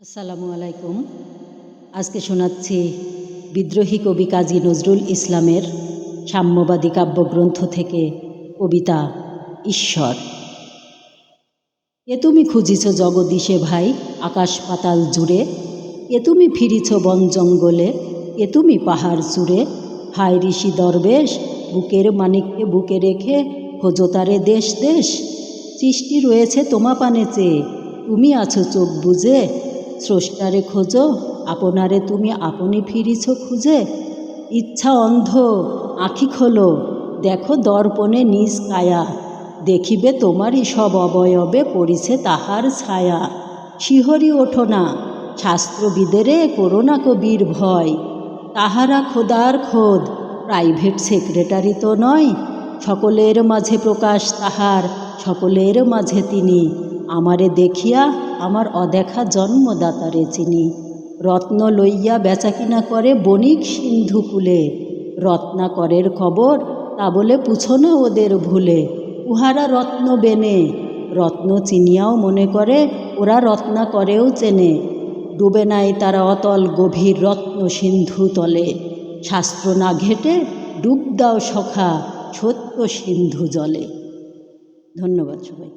আসসালামু আলাইকুম। আজকে শোনাচ্ছি বিদ্রোহী কবি কাজী নজরুল ইসলামের সাম্যবাদী কাব্যগ্রন্থ থেকে কবিতা ঈশ্বর। এ তুমি খুঁজিছ জগদীশে ভাই আকাশ পাতাল জুড়ে, এ তুমি ফিরিছ বন জঙ্গলে, এ তুমি পাহাড় চূড়ে। হায় ঋষি দরবেশ বুকের মানিককে বুকে রেখে খোঁজো তারে দেশ দেশ। সৃষ্টি রয়েছে তোমা পানে চেয়ে, তুমি আছো চোখ বুজে। স্রষ্টারে খোঁজো আপনারে তুমি আপনি ফিরিছ খুঁজে। ইচ্ছা অন্ধ আঁখি খোলো দেখো দর্পণে নিজ কায়া, দেখিবে তোমারই সব অবয়বে পড়িছে তাহার ছায়া। শিহরি ওঠো না শাস্ত্রবিদেরে করো না কবির ভয়, তাহারা খোদার খোদ প্রাইভেট সেক্রেটারি তো নয়। সকলের মাঝে প্রকাশ তাহার সকলের মাঝে তিনি, আমারে দেখিয়া আমার অদেখা জন্মদাতারে চিনি। রত্ন লইয়া বেচাকিনা করে বণিক সিন্ধুকুলে, রত্নাকরের খবর তা বলে পুছো না ওদের ভুলে। উহারা রত্ন বেনে রত্ন চিনিয়াও মনে করে ওরা রত্নাকরেও চেনে। ডুবে নাই তারা অতল গভীর রত্ন সিন্ধু তলে, শাস্ত্র না ঘেটে ডুব দাও সখা সত্য সিন্ধু জলে। ধন্যবাদ সবাই।